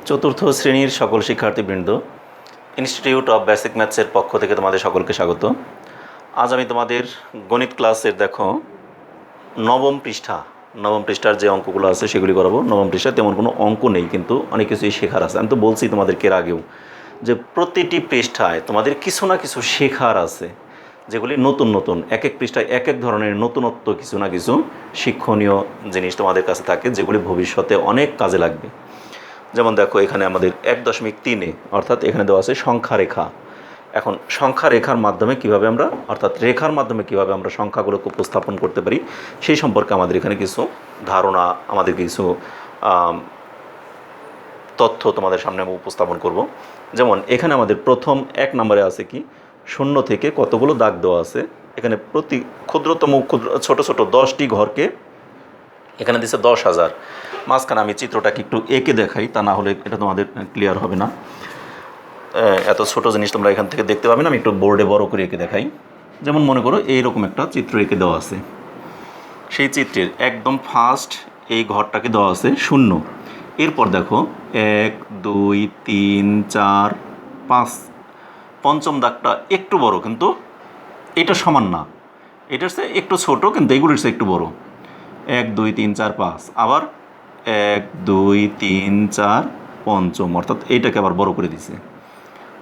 চতুর্থ শ্রেণীর সকল শিক্ষার্থীবৃন্দ, ইনস্টিটিউট অফ বেসিক ম্যাথসের পক্ষ থেকে তোমাদের সকলকে স্বাগত। আজ আমি তোমাদের গণিত ক্লাসের নবম পৃষ্ঠার যে অঙ্কগুলো আছে সেগুলি করাবো। নবম পৃষ্ঠায় তেমন কোনো অঙ্ক নেই, কিন্তু অনেক কিছুই শেখার আছে। আমি তো বলছি তোমাদেরকে এর আগেও যে প্রতিটি পৃষ্ঠায় তোমাদের কিছু না কিছু শেখার আছে, যেগুলি নতুন নতুন এক এক পৃষ্ঠায় এক এক ধরনের নতুনত্ব কিছু না কিছু শিক্ষণীয় জিনিস তোমাদের কাছে থাকে, যেগুলি ভবিষ্যতে অনেক কাজে লাগবে। যেমন দেখো, এখানে আমাদের 1.3-এ অর্থাৎ এখানে দেওয়া আছে সংখ্যা রেখা। এখন সংখ্যা রেখার মাধ্যমে কিভাবে আমরা অর্থাৎ রেখার মাধ্যমে কিভাবে আমরা সংখ্যাগুলোকে উপস্থাপন করতে পারি সেই সম্পর্কে আমাদের এখানে কিছু ধারণা, আমাদের কিছু তথ্য তোমাদের সামনে আমি উপস্থাপন করব। যেমন এখানে আমাদের প্রথম 1 নম্বরে আছে কি, 0 থেকে কতগুলো দাগ দেওয়া আছে। এখানে প্রতি ক্ষুদ্রতম ছোট ছোট 10টি ঘরকে এখানে দিচ্ছে 10,000। মাঝখানে আমি চিত্রটাকে একটু এঁকে দেখাই, তা না হলে এটা তোমাদের ক্লিয়ার হবে না। এত ছোট জিনিস তোমরা এখান থেকে দেখতে পাবে না, আমি একটু বোর্ডে বড় করে এঁকে দেখাই। যেমন মনে করো এইরকম একটা চিত্র এঁকে দেওয়া আছে। সেই চিত্রের একদম ফার্স্ট এই ঘরটাকে দেওয়া আছে 0। এরপর দেখো 1, 2, 3, 4, 5, পঞ্চম দাগটা একটু বড়, কিন্তু এটা সমান না, এটার চেয়ে একটু ছোট, কিন্তু এইগুলির চেয়ে একটু বড়। 1, 2, 3, 4, 5, আবার 1, 2, 3, 4, পঞ্চম, অর্থাৎ এইটাকে আবার বড় করে দিছে।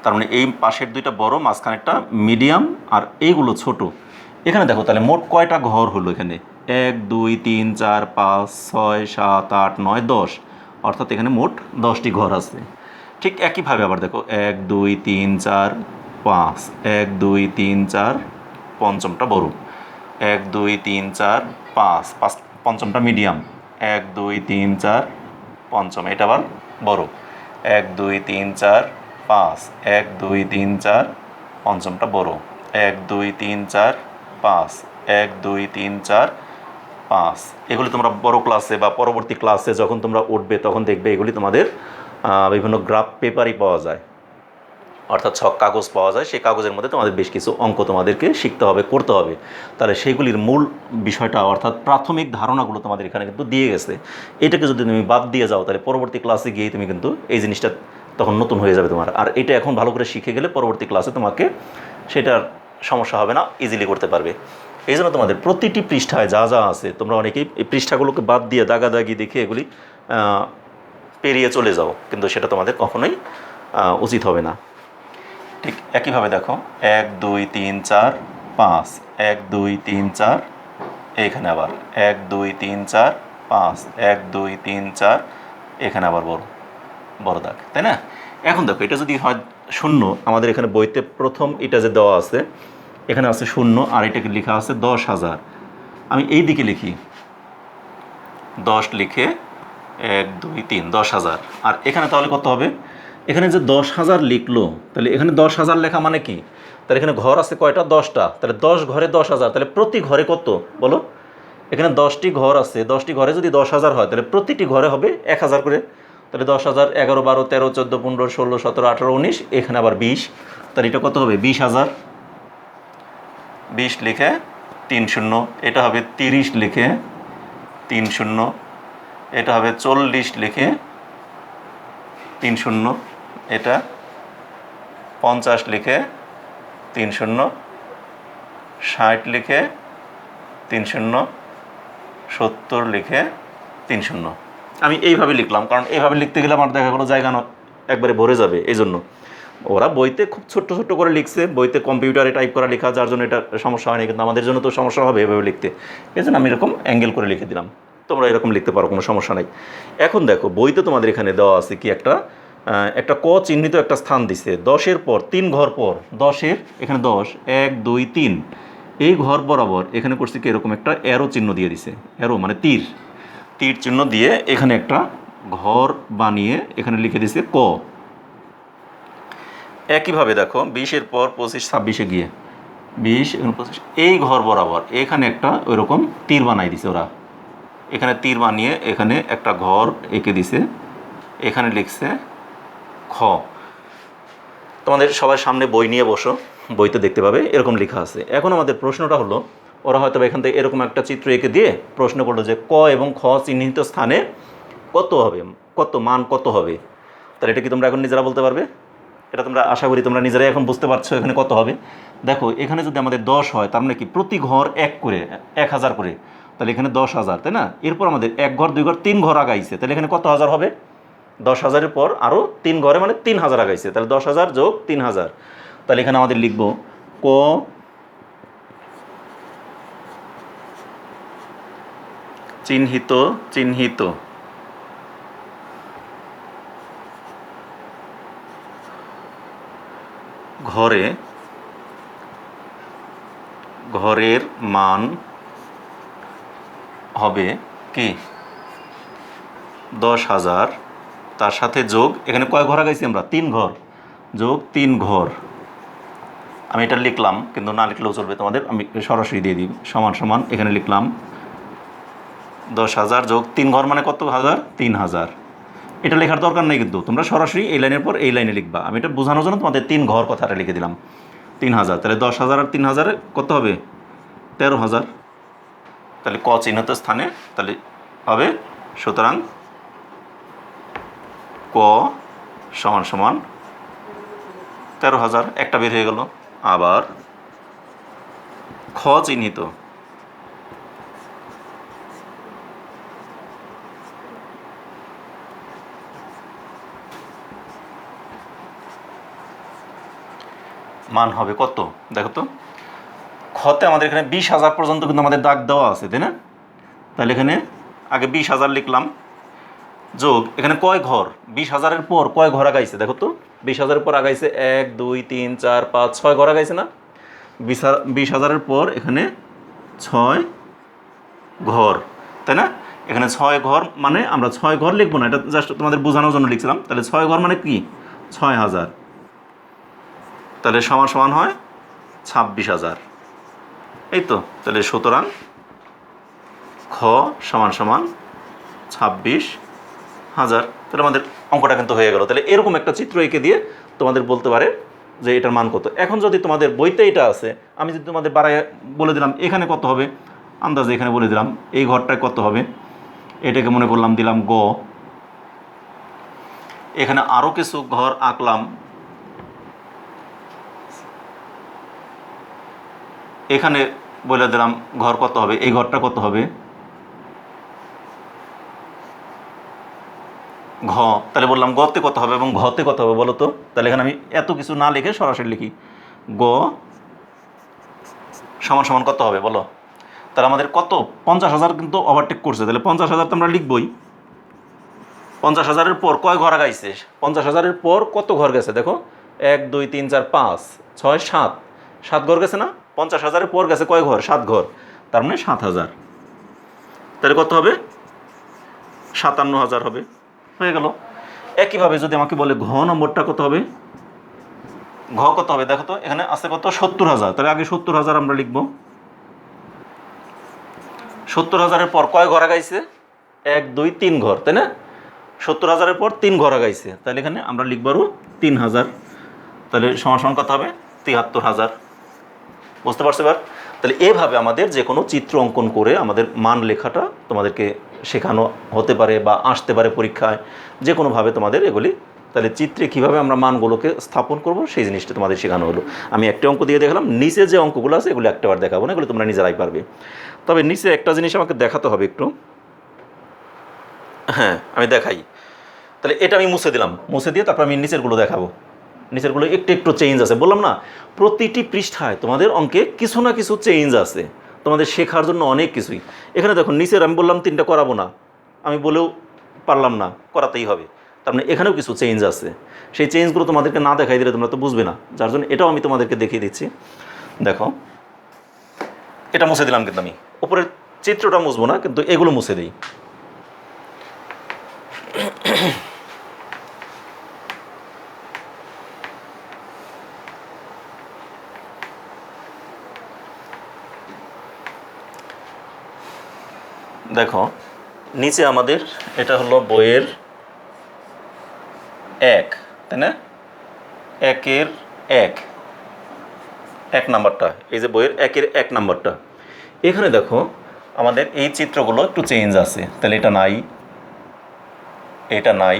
তার মানে এই পাশের দুইটা বড়, মাঝখানেরটা মিডিয়াম, আর এইগুলো ছোট। এখানে দেখো তাহলে মোট কয়টা ঘর হলো এখানে? 1, 2, 3, 4, 5, 6, 7, 8, 9, 10, অর্থাৎ এখানে মোট 10টি ঘর আছে। ঠিক একইভাবে আবার দেখো 1, 2, 3, 4, 5, 1, 2, 3, 4, পঞ্চমটা বড়, 1, 2, 3, 4, 5, পঞ্চমটা মিডিয়াম, 1, 2, 3, 4, পঞ্চম, এটা আবার বড়, 1, 2, 3, 4, 5, 1, 2, 3, 4, পঞ্চমটা বড়, 1, 2, 3, 4, 5, 1, 2, 3, 4, 5। এগুলি তোমরা বড় ক্লাসে বা পরবর্তী ক্লাসে যখন তোমরা উঠবে তখন দেখবে এগুলি তোমাদের বিভিন্ন গ্রাফ পেপারই পাওয়া যায়, অর্থাৎ ছক কাগজ পাওয়া যায়। সেই কাগজের মধ্যে তোমাদের বেশ কিছু অঙ্ক তোমাদেরকে শিখতে হবে, করতে হবে। তাহলে সেইগুলির মূল বিষয়টা অর্থাৎ প্রাথমিক ধারণাগুলো তোমাদের এখানে কিন্তু দিয়ে গেছে। এটাকে যদি তুমি বাদ দিয়ে যাও তাহলে পরবর্তী ক্লাসে গিয়ে তুমি কিন্তু এই জিনিসটা তখন নতুন হয়ে যাবে তোমার। আর এটা এখন ভালো করে শিখে গেলে পরবর্তী ক্লাসে তোমাকে সেটার সমস্যা হবে না, ইজিলি করতে পারবে। এই জন্য তোমাদের প্রতিটি পৃষ্ঠায় যা যা আছে, তোমরা অনেকেই এই পৃষ্ঠাগুলোকে বাদ দিয়ে দাগাদাগি দেখে এগুলি পেরিয়ে চলে যাও, কিন্তু সেটা তোমাদের কখনোই উচিত হবে না। ঠিক একইভাবে দেখো 1, 2, 3, 4, 5, 1, 2, 3, 4, এইখানে আবার 1, 2, 3, 4, 5, 1, 2, 3, 4, এখানে আবার বড় দাগ, তাই না? এখন দেখো এটা যদি হয় 0, আমাদের এখানে বইতে প্রথম এটা যে দেওয়া আছে এখানে আছে 0, আর এটাকে লেখা আছে 10,000। আমি এই দিকে লিখি 10 লিখে 1, 2, 3, 10,000। আর এখানে তাহলে কত হবে? এখানে যে 10,000 লিখলো, তাহলে এখানে 10,000 লেখা মানে কি? তাহলে এখানে ঘর আছে কয়টা? 10টা। তাহলে 10 ঘরে 10,000, তাহলে প্রতি ঘরে কত বলো? এখানে 10টি ঘর আছে, 10টি ঘরে যদি 10,000 হয় তাহলে প্রতিটি ঘরে হবে 1,000 করে। তাহলে 10,000, 11, 12, 13, 14, 15, 16, 17, 18, 19, এখানে আবার 20, তাহলে এটা কত হবে? 20,000। 20 লিখে 3 শূন্য, এটা হবে 30 লিখে 3 শূন্য, এটা হবে 40 লিখে 3 শূন্য, এটা 50 লিখে 3 শূন্য, 60 লিখে 3 শূন্য, 70 লিখে 3 শূন্য। আমি এইভাবে লিখলাম, কারণ এইভাবে লিখতে গেলে আমার দেখা গেলো জায়গা একবারে ভরে যাবে। এই জন্য ওরা বইতে খুব ছোট্ট ছোট্ট করে লিখছে, বইতে কম্পিউটারে টাইপ করা লেখা, যার জন্য এটা সমস্যা হয়নি, কিন্তু আমাদের জন্য তো সমস্যা হবে এভাবে লিখতে। এই জন্য আমি এরকম অ্যাঙ্গেল করে লিখে দিলাম। তোমরা এরকম লিখতে পারো, কোনো সমস্যা নাই। এখন দেখো বইতে তোমাদের এখানে দেওয়া আছে কি, একটা ক চিহ্নিত একটা স্থান দিছে 10-এর পর 3 ঘর পর, 10-এর এখানে 10, 1, 2, 3, এই ঘর বরাবর এখানে করছে কি এরকম একটা অ্যারো চিহ্ন দিয়ে দিছে। অ্যারো মানে তীর চিহ্ন দিয়ে এখানে একটা ঘর বানিয়ে এখানে লিখে দিছে ক। একইভাবে দেখো 20-এর পর 25, 26-এ গিয়ে 20, 25, এই ঘর বরাবর এখানে একটা ওইরকম তীর বানাই দিছে ওরা। এখানে তীর বানিয়ে এখানে একটা ঘর এঁকে দিছে, এখানে লিখছে খ। তোমাদের সবার সামনে বই নিয়ে বসো, বইতে দেখতে পাবে এরকম লেখা আছে। এখন আমাদের প্রশ্নটা হলো, ওরা হয়তো এখান থেকে এরকম একটা চিত্র এঁকে দিয়ে প্রশ্ন করলো যে ক এবং খ চিহ্নিত স্থানে কত হবে, মান কত হবে। তাহলে এটা কি তোমরা এখন নিজেরা বলতে পারবে? এটা তোমরা আশা করি তোমরা নিজেরাই এখন বুঝতে পারছো এখানে কত হবে। দেখো এখানে যদি আমাদের 10 হয় তার মানে কি প্রতি ঘর 1 করে 1000 করে, তাহলে এখানে 10,000, তাই না? এরপর আমাদের 1 ঘর 2 ঘর 3 ঘর আগাইছে, তাহলে এখানে কত হাজার হবে? 10,000-এর পর আরও 3 ঘরে মানে 3,000 আগাইছে, তাহলে 10,000 যোগ 3,000। তাহলে এখানে আমাদের লিখব ক চিহ্নিত চিহ্নিত ঘরে ঘরের মান হবে কি 10,000, তার সাথে যোগ এখানে কয় ঘর আগাইছি আমরা? 3 ঘর, যোগ 3 ঘর। আমি এটা লিখলাম, কিন্তু না লিখলেও চলবে তোমাদের, আমি সরাসরি দিয়ে দিই। সমান সমান এখানে লিখলাম 10,000 যোগ 3 ঘর মানে কত হাজার? 3,000। এটা লেখার দরকার নেই, কিন্তু তোমরা সরাসরি এই লাইনের পর এই লাইনে লিখবা। আমি এটা বোঝানোর জন্য তোমাদের 3 ঘর কথাটা লিখে দিলাম। 3,000, তাহলে 10,000 আর 3,000 কত হবে? 13,000। তাহলে ক চিহ্নিত স্থানে তাহলে হবে, সুতরাং ক সমান সমান 13,000, একটা বের হয়ে গেল। আবার খ চিহ্নিত মান হবে কত? দেখো তো, খতে আমাদের এখানে 20,000 পর্যন্ত কিন্তু আমাদের দাগ দেওয়া আছে, তাই না? তাহলে এখানে আগে 20,000 লিখলাম, যোগ এখানে কয় ঘর? 20,000-এর পর কয় ঘর আগাইছে দেখো তো। 20,000-এর পর আগাইছে 1 2 3 4 5 6 ঘর আগাইছে না? 20,000-এর পর এখানে 6 ঘর, তাই না? এখানে 6 ঘর মানে আমরা 6 ঘর লিখবো না, এটা জাস্ট তোমাদের বোঝানোর জন্য লিখছিলাম। তাহলে 6 ঘর মানে কি? 6,000। তাহলে সমান সমান হয় 26,000, এই তো। তাহলে সুতরাং খ সমান সমান 26,000। তাহলে আমাদের অঙ্কটা কিন্তু হয়ে গেল। তাহলে এরকম একটা চিত্র এঁকে দিয়ে তোমাদের বলতে পারে যে এটার মান কত। এখন যদি তোমাদের বইতে এটা আছে, আমি যদি তোমাদের বাড়ায় বলে দিলাম এখানে কত হবে, আন্দাজে এখানে বলে দিলাম এই ঘরটায় কত হবে, এটাকে মনে করলাম দিলাম গ। এখানে আরও কিছু ঘর আঁকলাম, এখানে বলে দিলাম ঘর কত হবে, এই ঘরটা কত হবে ঘ। তাহলে বললাম গতে কত হবে এবং ঘতে কত হবে বলো তো। তাহলে এখানে আমি এত কিছু না লিখে সরাসরি লিখি গ সমান সমান কত হবে বলো। তাহলে আমাদের কত? 50,000 কিন্তু ওভারটেক করছে, তাহলে 50,000 তো আমরা লিখবই। 50,000-এর পর কয় ঘর আগাইছে? 50,000-এর পর কত ঘর গেছে দেখো, 1 2 3 4 5 6 7 7 ঘর গেছে না? 50,000-এর পর গেছে কয় ঘর? 7 ঘর, তার মানে 7,000। তাহলে কত হবে? 57,000 হবে, হয়ে গেল। একইভাবে যদি আমাকে বলে ঘ নম্বরটা কত হবে, ঘ কত হবে দেখো তো, এখানে আছে কত? 70,000। তাহলে আগে 70,000 আমরা লিখব। 70,000-এর পর কয় ঘর আগাইছে? 1 2 3 ঘর, তাই না? 70,000-এর পর 3 ঘর আগাইছে, তাহলে এখানে আমরা লিখব আরও 3,000। তাহলে সমান সমান কত হবে? 73,000। বুঝতে পারছো এবার? তাহলে এভাবে আমাদের যে কোনো চিত্র অঙ্কন করে আমাদের মান লেখাটা তোমাদেরকে শেখানো হতে পারে বা আসতে পারে পরীক্ষায়, যে কোনোভাবে তোমাদের এগুলি। তাহলে চিত্রে কীভাবে আমরা মানগুলোকে স্থাপন করব সেই জিনিসটা তোমাদের শেখানো হলো। আমি একটা অঙ্ক দিয়ে দেখালাম, নিচে যে অঙ্কগুলো আছে এগুলো একটাবার দেখাবো না, এগুলো তোমরা নিজেরাই পারবে। তবে নিচে একটা জিনিস আমাকে দেখাতে হবে একটু, হ্যাঁ আমি দেখাই। তাহলে এটা আমি মুছে দিলাম, মুছে দিয়ে তারপর আমি নিচেরগুলো দেখাবো। নিচেরগুলো একটু একটু চেঞ্জ আছে, বললাম না প্রতিটি পৃষ্ঠায় তোমাদের অঙ্কে কিছু না কিছু চেঞ্জ আছে, তোমাদের শেখার জন্য অনেক কিছুই। এখানে দেখো নিচের আমি বললাম 3টা করাবো না, আমি বলেও পারলাম না, করাতেই হবে। তার মানে এখানেও কিছু চেঞ্জ আছে, সেই চেঞ্জগুলো তোমাদেরকে না দেখাই দিলে তোমরা তো বুঝবে না, যার জন্য এটাও আমি তোমাদেরকে দেখিয়ে দিচ্ছি। দেখো এটা মুছে দিলাম, কিন্তু আমি উপরের চিত্রটা মুছবো না, কিন্তু এগুলো মুছে দিই। দেখো নিচে আমাদের এটা হলো বইয়ের 1, তাই না? 1-এর 1 নাম্বারটা, এই যে বইয়ের 1-এর 1 নাম্বারটা। এখানে দেখো আমাদের এই চিত্রগুলো একটু চেঞ্জ আছে, তাহলে এটা নাই, এটা নাই,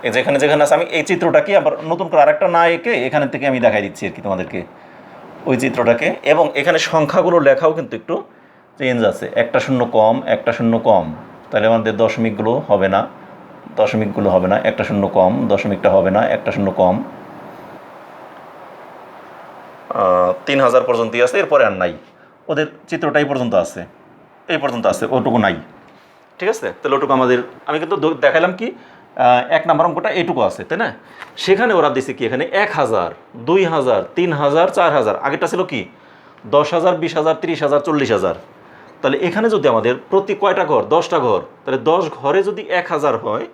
এই যেখানে যেখানে আছে আমি এই চিত্রটাকে আবার নতুন করে আরেকটা না এঁকে এখানে থেকে আমি দেখাই দিচ্ছি আর কি তোমাদেরকে ওই চিত্রটাকে। এবং এখানে সংখ্যাগুলো লেখাও কিন্তু একটু চেঞ্জ আছে, একটা শূন্য কম, একটা শূন্য কম, তাহলে আমাদের দশমিকগুলো হবে না, দশমিকগুলো হবে না, একটা শূন্য কম, দশমিকটা হবে না, একটা শূন্য কম, 3000 পর্যন্তই আছে, এরপরে আর নাই। ওদের চিত্রটা এই পর্যন্ত আছে, এই পর্যন্ত আছে, ওটুকু নাই। ঠিক আছে, তাহলে ওটুকু আমাদের, আমি কিন্তু দেখালাম কি 1 নম্বর অঙ্কটা এটুকু আছে, তাই না? সেখানে ওরা দিছে কি এখানে 1000, 2000, 3000, 4000, আগেরটা ছিল কি 10,000, 20,000, 30,000, 40,000। তাহলে এখানে যদি আমাদের প্রতি কয়টা ঘর, 10টা ঘর, তাহলে 10 ঘরে যদি 1000 হয়,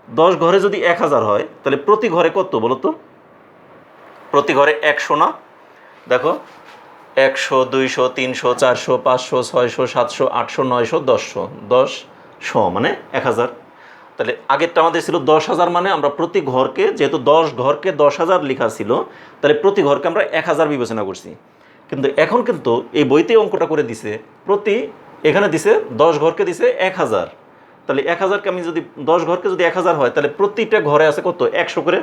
10 ঘরে যদি 1000 হয়, তাহলে প্রতি ঘরে কত বলো তো? প্রতি ঘরে 100 না? দেখো 100, 200, 300, 400, 500, 600, 700, 800, 900, 1000, 10 মানে 1000। তাহলে আগেরটা আমাদের ছিল 10,000, মানে আমরা প্রতি ঘরকে, যেহেতু 10 ঘরকে 10,000 লেখা ছিল, তাহলে প্রতি ঘরকে আমরা 1000 বিবেচনা করছি। কিন্তু এখন কিন্তু এই বইতে অঙ্কটা করে দিছে প্রতি, এখানে দিছে 10 ঘরকে দিছে 1000। তাহলে 1000কে আমি যদি 10 ঘরকে যদি 1000 হয়, তাহলে প্রতিটা ঘরে আছে কত? 100 করে।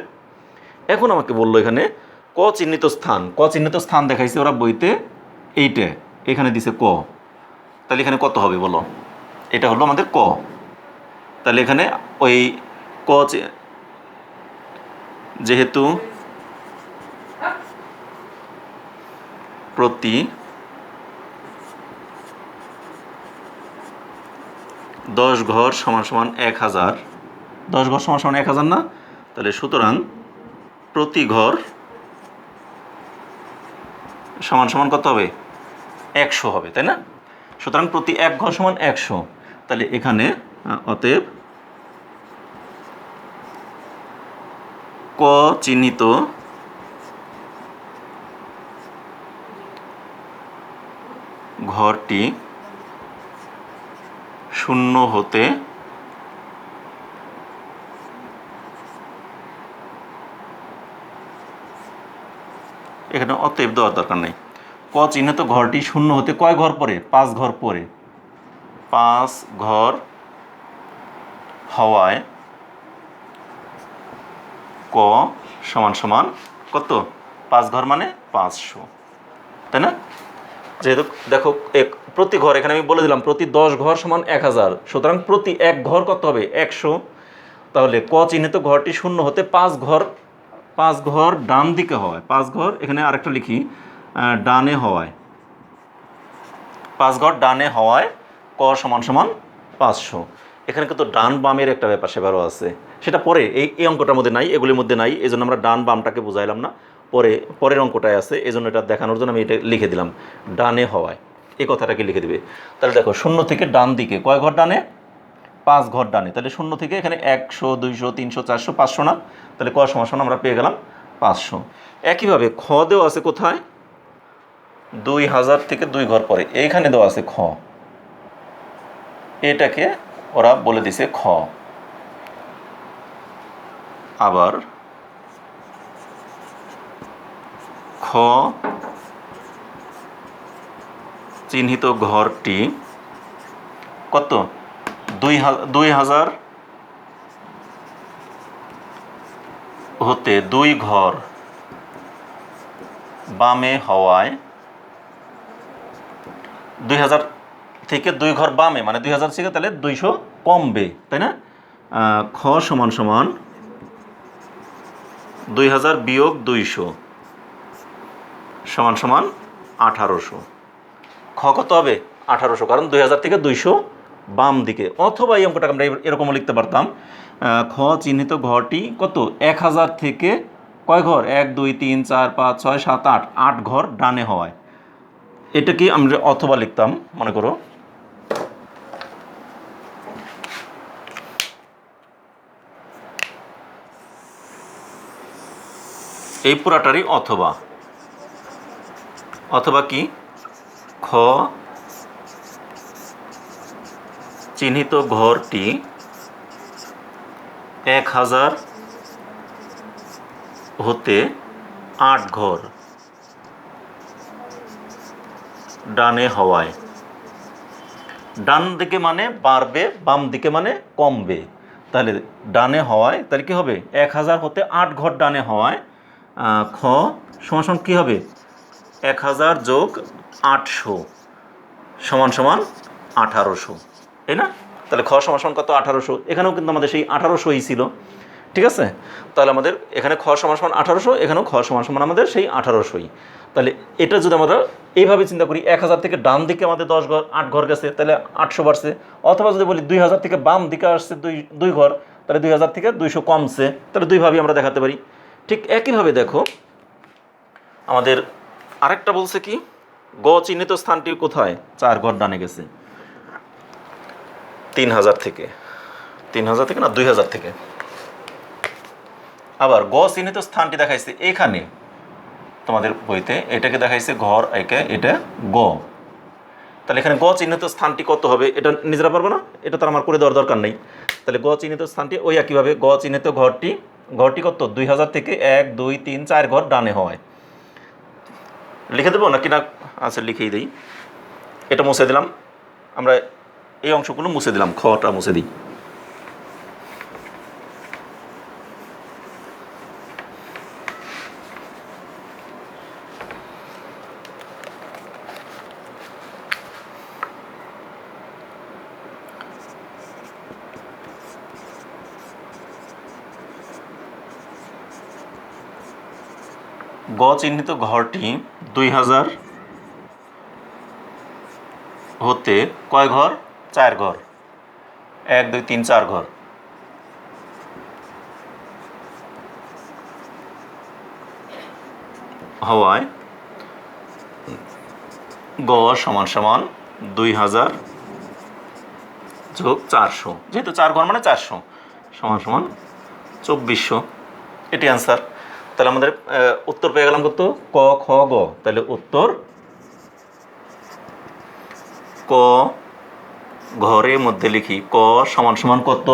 এখন আমাকে বললো এখানে ক চিহ্নিত স্থান, ক চিহ্নিত স্থান দেখাইছে ওরা বইতে, এইটা এখানে দিছে ক। তাহলে এখানে কত হবে বলো? এটা হলো আমাদের ক। তাহলে এখানে ওই ক, যেহেতু প্রতি 10 ঘর সমান সমান 1000, 10 ঘর সমান সমান 1000 না? তাহলে সুতরাং প্রতি ঘর সমান সমান কত হবে? 100 হবে, তাই না? সুতরাং প্রতি 1 ঘর সমান 100। তাহলে এখানে অতএব ক চিহ্নিত ঘরটি শূন্য হতে এখানে অতএব দেওয়ার দরকার নেই। ক চিহ্নিত ঘরটি শূন্য হতে কয় ঘর পরে? 5 ঘর পরে। 5 ঘর হওয়ায় ক সমান সমান কত? 5 ঘর মানে 500, তাই না? যেহেতু দেখো প্রতি ঘর, এখানে আমি বলে দিলাম প্রতি 10 ঘর সমান 1000, সুতরাং প্রতি 1 ঘর কত হবে? 100। তাহলে ক চিহ্নিত ঘরটি শূন্য হতে 5 ঘর, 5 ঘর ডান দিকে হওয়ায়, 5 ঘর এখানে আরেকটা লিখি ডানে হওয়ায়, 5 ঘর ডানে হওয়ায় ক সমান সমান 500। এখানে কিন্তু ডান বামের একটা ব্যাপার সেবারও আছে, সেটা পরে এই অঙ্কটার মধ্যে নাই, এগুলির মধ্যে নাই, এই জন্য আমরা ডান বামটাকে বুঝাইলাম না, পরের অঙ্কটায় আছে, এই জন্য এটা দেখানোর জন্য আমি এটা লিখে দিলাম ডানে হওয়ায়, এই কথাটাকে লিখে দিবে। তাহলে দেখো শূন্য থেকে ডান দিকে কয় ঘর ডানে? 5 ঘর ডানে। তাহলে শূন্য থেকে এখানে 100, 200, 300, 400, 500 না? তাহলে ক সমান সমান আমরা পেয়ে গেলাম 500। একইভাবে খ দেওয়া আছে কোথায়? 2000 থেকে 2 ঘর পরে, এইখানে দেওয়া আছে খ, এটাকে ওরা বলে দিছে খ। আবার খ চিহ্নিত ঘরটি কত? 2000 হতে 2 ঘর বামে হওয়ায়, 2000 থেকে 2 ঘর বামে মানে 2000 থেকে তাহলে 200 কমবে, তাই না? খ সমান সমান 2000 বিয়োগ 200 সমান সমান 1800। খ কত হবে? 1800, কারণ 2000 থেকে 200 বাম দিকে। অথবা এই অঙ্কটাকে আমরা এরকমও লিখতে পারতাম, খ চিহ্নিত ঘরটি কত? 1000 থেকে কয় ঘর? 1, 2, 3, 4, 5, 6, 7, 8, 8 ঘর ডানে হওয়ায়। এটা কি আমরা অথবা লিখতাম, মনে করো এই পুরাটারই অথবা, অথবা কি খ চিহ্নিত ঘরটি 1000 হতে 8 ঘর ডানে হওয়ায়। ডান দিকে মানে বাড়বে, বাম দিকে মানে কমবে। তাহলে ডানে হওয়ায় তাহলে কী হবে 1000 হতে 8 ঘর ডানে হওয়ায় খ সমান কী হবে 1000 যোগ 800 সমান সমান 1800, তাই না? তাহলে খ সমান সমান কত 1800, এখানেও কিন্তু আমাদের সেই 1800ই ছিল, ঠিক আছে? তাহলে আমাদের এখানে খ সমান সমান 1800, এখানেও খ সমান সমান আমাদের সেই 1800ই। তাহলে এটা যদি আমরা এইভাবে চিন্তা করি 1000 থেকে ডান দিকে আমাদের 10 ঘর 8 ঘর গেছে, তাহলে 800 বাড়ছে। অথবা যদি বলি 2000 থেকে বাম দিকে আসছে 2 ঘর, তাহলে 2000 থেকে 200 কমছে। তাহলে দুইভাবেই আমরা দেখাতে পারি। ঠিক একইভাবে দেখো আমাদের আরেকটা বলছে কি, গ চিহ্নিত স্থানটি কোথায় 4 ঘর ডানে গেছে 3000 থেকে না 2000 থেকে। আবার গ চিহ্নিত স্থানটি দেখাইছে এখানে তোমাদের বইতে, এটাকে দেখাইছে ঘর একে, এটা গ। তাহলে এখানে গ চিহ্নিত স্থানটি কত হবে এটা নিজেরা পারবো না, এটা তো আমার করে দেওয়ার দরকার নেই। তাহলে গ চিহ্নিত স্থানটি ওই একইভাবে গ চিহ্নিত ঘরটি কত 2000 থেকে 1 2 3 4 ঘর ডানে হয়। লিখে দেবো নাকি না? আচ্ছা লিখেই দিই, এটা মুছে দিলাম, আমরা এই অংশগুলো মুছে দিলাম, খটা মুছে দিই। গ চিহ্নিত ঘরটি 2000 হতে কয় ঘর 4 ঘর 1 2 3 4 ঘর হওয়ায় গ সমান সমান 2000 যোগ 400, যেহেতু 4 ঘর মানে 400 সমান সমান 2400, এটি অ্যান্সার। তাহলে আমাদের উত্তর পেয়ে গেলাম কত ক খ গ। তাহলে উত্তর ক ঘরের মধ্যে লিখি ক সমান সমান কত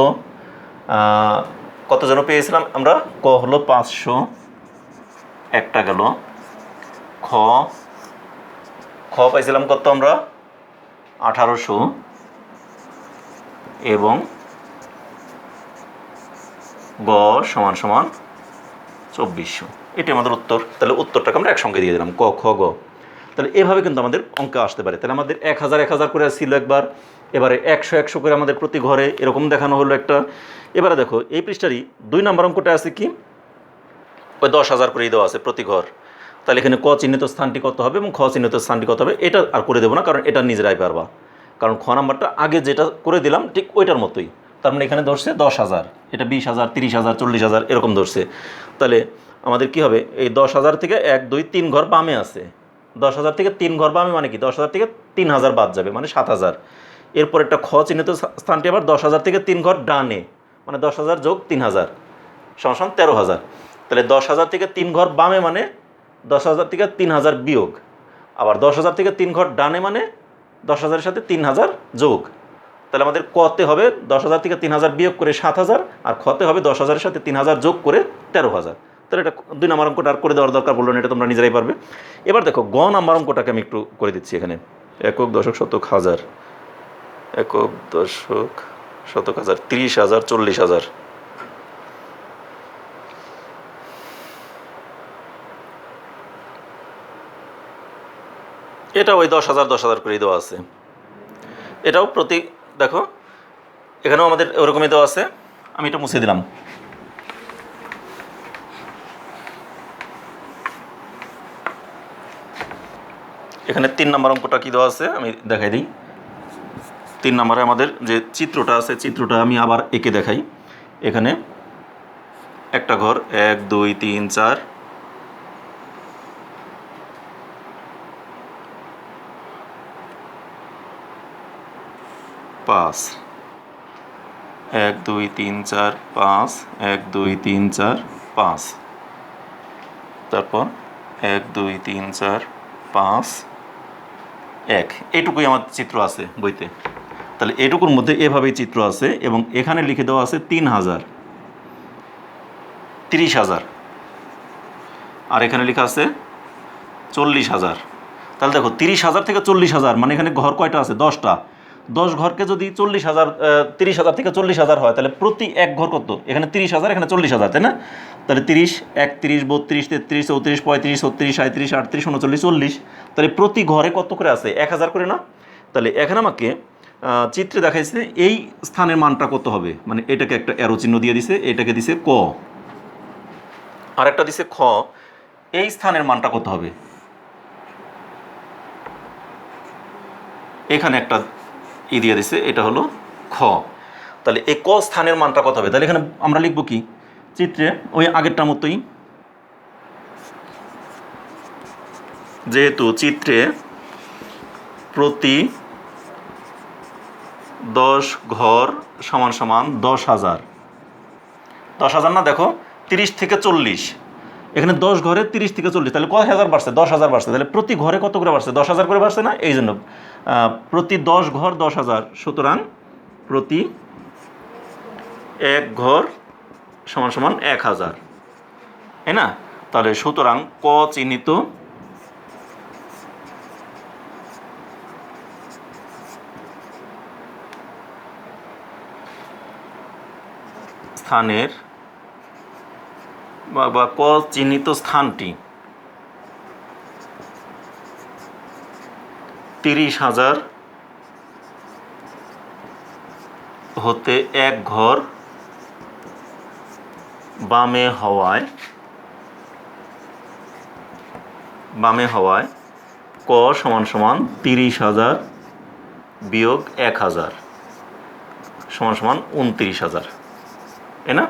কত যেন পেয়েছিলাম আমরা, ক হলো 500, একটা গেল। খ পাইছিলাম কত আমরা 1800 এবং গ সমান সমান 2400, এটি আমাদের উত্তর। তাহলে উত্তরটাকে আমরা একসঙ্গে দিয়ে দিলাম ক খ গ। তাহলে এভাবে কিন্তু আমাদের অঙ্ক আসতে পারে। তাহলে আমাদের 1000 করে ছিল একবার, এবারে 100 করে আমাদের প্রতি ঘরে এরকম দেখানো হলো একটা। এবারে দেখো এই পৃষ্ঠারই 2 নম্বর অঙ্কটা আছে কি, ওই 10,000 করেই দেওয়া আছে প্রতি ঘর। তাহলে এখানে ক চিহ্নিত স্থানটি কত হবে এবং খ চিহ্নিত স্থানটি কত হবে এটা আর করে দেবো না, কারণ এটা নিজেরাই পারবা, কারণ খ নাম্বারটা আগে যেটা করে দিলাম ঠিক ওইটার মতোই। তার মানে এখানে ধরছে 10,000, এটা 20,000 30,000 40,000 এরকম ধরছে। তাহলে আমাদের কি হবে, এই 10,000 থেকে 1 2 3 ঘর বামে আছে, 10,000 থেকে 3 ঘর বামে মানে কি 10,000 থেকে 3,000 বাদ যাবে মানে 7,000। এরপর একটা খ চিহ্নিত স্থানটি আবার 10,000 থেকে 3 ঘর ডানে, মানে 10,000 যোগ 3,000 সমান 13,000। তাহলে 10,000 থেকে 3 ঘর বামে মানে 10,000 থেকে 3,000 বিয়োগ, আবার 10,000 থেকে 3 ঘর ডানে মানে 10,000-এর সাথে 3,000 যোগ। তাহলে আমাদের কতে হবে 10,000 থেকে 3,000 বিয়োগ করে 7,000, আর খতে হবে 10,000-এর সাথে 3,000 যোগ করে 13,000। তাহলে এটা 2 নম্বর অঙ্কটা আর করে দেওয়ার দরকার পড়লো না, এটা তোমরা নিজেরাই পারবে। এবার দেখো গ নম্বর অঙ্কটাকে আমি একটু করে দিচ্ছি। এখানে একক দশক শতক হাজার, একক দশক শতক হাজার, 30,000 40,000। এটা ওই 10,000 করেই দেওয়া আছে, এটাও প্রতি দেখো এখানেও আমাদের ওরকমই দেওয়া আছে। আমি এটা মুছে দিলাম। এখানে 3 নম্বর অঙ্কটা কী দেওয়া আছে আমি দেখাই দিই। 3 নম্বরে আমাদের যে চিত্রটা আছে, চিত্রটা আমি আবার এঁকে দেখাই। এখানে একটা ঘর 1 2 3 4 5, 1 2 3 4 5, 1 2 3 4 5, তারপর 1 2 3 4 5 1, এইটুকুই আমার চিত্র আছে বইতে। তাহলে এইটুকুর মধ্যে এভাবেই চিত্র আছে এবং এখানে লিখে দেওয়া আছে 3,000 30,000, আর এখানে লেখা আছে 40,000। তাহলে দেখো 30,000 থেকে 40,000 মানে এখানে ঘর কয়টা আছে 10টা। 10 ঘরকে যদি 40,000 30,000 থেকে 40,000 হয়, তাহলে প্রতি এক ঘর কত? এখানে 30,000, এখানে 40,000, তাই না? তাহলে 30, 31, 32, 33, 34, 35, 36, 37, 38, 39, 40, তাহলে প্রতি ঘরে কত করে আছে? 1,000 করে না? তাহলে এখানে আমাকে চিত্রে দেখাইছে এই স্থানের মানটা কত হবে, মানে এটাকে একটা অ্যারো চিহ্ন দিয়ে দিছে, এটাকে দিছে ক, আর একটা দিছে খ। এই স্থানের মানটা কত হবে? এখানে একটা দিয়ে দিছে, এটা হলো খ। তাহলে এই ক স্থানের মানটা কত হবে? তাহলে এখানে আমরা লিখব কি চিত্রে? ওই আগেরটার মতোই, যেহেতু চিত্রে প্রতি 10 ঘর সমান সমান 10,000, 10,000 না, দেখো 30 থেকে 40, এখানে 10 ঘরে 30 থেকে 40, তাহলে কয় হাজার বাড়ছে? 10,000 বাড়ছে। তাহলে প্রতি ঘরে কত করে বাড়ছে? 10,000 করে বাড়ছে না? এই জন্য প্রতি 10 ঘর 10,000, সুতরাং প্রতি এক ঘর সমান সমান 1,000, তাই না? তাহলে সুতরাং ক চিহ্নিত স্থানের বা ক চিহ্নিত স্থানটি 30,000 হতে এক ঘর বামে হওয়ায় ক সমান সমান 30,000 বিয়োগ 1,000 সমান সমান 29,000, তাই না?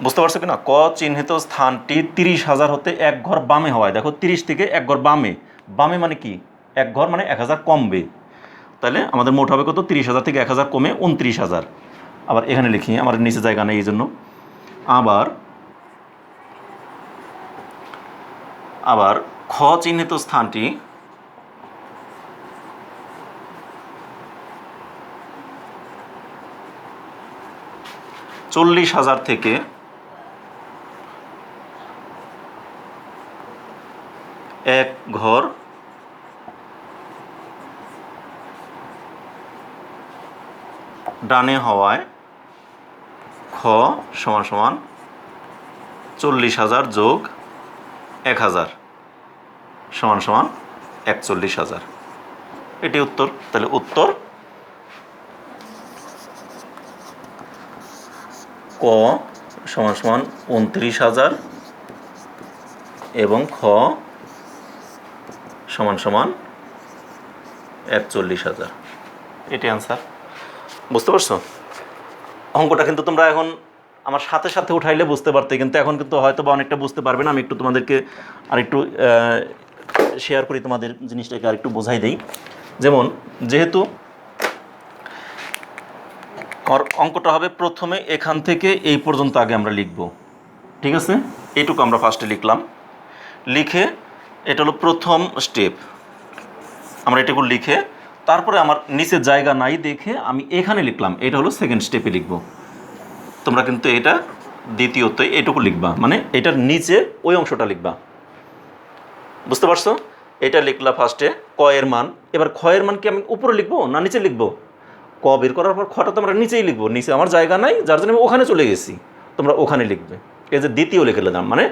বুঝতে পারছো কি না? ক চিহ্নিত স্থানটি 30,000 হতে এক ঘর বামে হওয়ায়, দেখো 30 থেকে এক ঘর বামে, বামে মানে কি? এক ঘর মানে 1,000 কমবে, তাহলে আমাদের মোট হবে কত? 30,000 থেকে 1,000 কমে 29,000। আবার এখানে লিখি, আমার নিচে জায়গা নেই এই জন্য। আবার খ চিহ্নিত স্থানটি 40,000 থেকে এক ঘর ডানে হওয়ায় খ সমান সমান 40,000 যোগ 1,000 সমান সমান 41,000। এটি উত্তর। তাহলে উত্তর ক সমান সমান 29,000 এবং খ সমান সমান 41,000। এটি অ্যান্সার। বুঝতে পারছো? অঙ্কটা কিন্তু তোমরা এখন আমার সাথে সাথে উঠাইলে বুঝতে পারতে, কিন্তু এখন কিন্তু হয়তো বা অনেকটা বুঝতে পারবে না। আমি একটু তোমাদেরকে আরেকটু শেয়ার করি, তোমাদের জিনিসটাকে আরেকটু বোঝাই দেই। যেমন যেহেতু আমার অঙ্কটা হবে প্রথমে এখান থেকে এই পর্যন্ত আগে আমরা লিখব, ঠিক আছে? এইটুকু আমরা ফার্স্টে লিখলাম, লিখে এটা হলো প্রথম স্টেপ, আমরা এটুকু লিখে তারপরে আমার নিচে জায়গা নাই দেখে আমি এখানে লিখলাম, এটা হলো সেকেন্ড স্টেপে লিখব। তোমরা কিন্তু এটা দ্বিতীয়তে এটুকু লিখবা, মানে এটার নিচে ওই অংশটা লিখবা। বুঝতে পারছো? এটা লিখলা ফার্স্টে ক এর মান। এবার খ এর মান কি আমি উপরে লিখবো না নিচে লিখবো? ক বের করার পর খটা তো আমরা নিচেই লিখবো, নিচে আমার জায়গা নাই, যার জন্য আমি ওখানে চলে গেছি। তোমরা ওখানে লিখবে। এই যে দ্বিতীয় লিখে নিলাম, মানে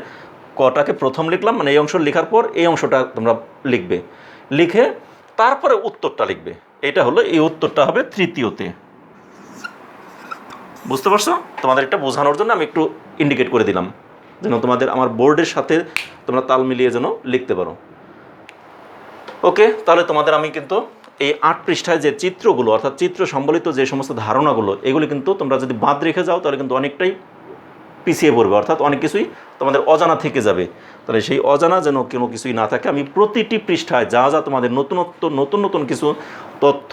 কটাকে প্রথম লিখলাম, মানে এই অংশ লেখার পর এই অংশটা তোমরা লিখবে, লিখে তারপরে উত্তরটা লিখবে। এটা হলো, এই উত্তরটা হবে তৃতীয়তে। বুঝতে পারছো? তোমাদের এটা বোঝানোর জন্য আমি একটু ইন্ডিকেট করে দিলাম, যেন তোমাদের আমার বোর্ডের সাথে তোমরা তাল মিলিয়ে যেন লিখতে পারো। ওকে, তাহলে তোমাদের আমি কিন্তু এই 8 পৃষ্ঠায় যে চিত্রগুলো, অর্থাৎ চিত্র সম্বলিত যে সমস্ত ধারণাগুলো, এগুলি কিন্তু তোমরা যদি বাদ রেখে যাও তাহলে কিন্তু অনেকটাই পিছিয়ে পড়বে, অর্থাৎ অনেক কিছুই তোমাদের অজানা থেকে যাবে। তাহলে সেই অজানা যেন কোনো কিছুই না থাকে, আমি প্রতিটি পৃষ্ঠায় যা যা তোমাদের নতুন নতুন কিছু তথ্য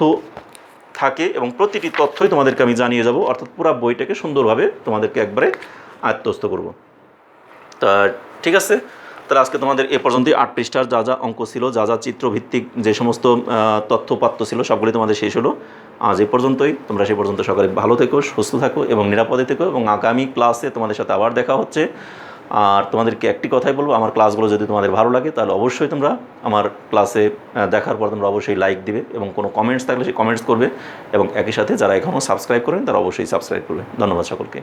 থাকে এবং প্রতিটি তথ্যই তোমাদেরকে আমি জানিয়ে যাব, অর্থাৎ পুরো বইটাকে সুন্দরভাবে তোমাদেরকে একবারে আয়ত্তস্থ করব। তা ঠিক আছে, তাহলে আজকে তোমাদের এ পর্যন্তই 8 পৃষ্ঠার যা যা অঙ্ক ছিল, যা যা চিত্রভিত্তিক যে সমস্ত তথ্যপাত্য ছিল, সবগুলি তোমাদের শেষ হলো। আজ এ পর্যন্তই। তোমরা সে পর্যন্ত সকালে ভালো থেকো, সুস্থ থাকো এবং নিরাপদে থেকো, এবং আগামী ক্লাসে তোমাদের সাথে আবার দেখা হচ্ছে। আর তোমাদেরকে একটি কথাই বলবো, আমার ক্লাসগুলো যদি তোমাদের ভালো লাগে তাহলে অবশ্যই তোমরা আমার ক্লাসে দেখার পর তোমরা অবশ্যই লাইক দিবে এবং কোনো কমেন্টস থাকলে সেই কমেন্টস করবে এবং একই সাথে যারা এখনও সাবস্ক্রাইব করেন তারা অবশ্যই সাবস্ক্রাইব করবে। ধন্যবাদ সকলকে।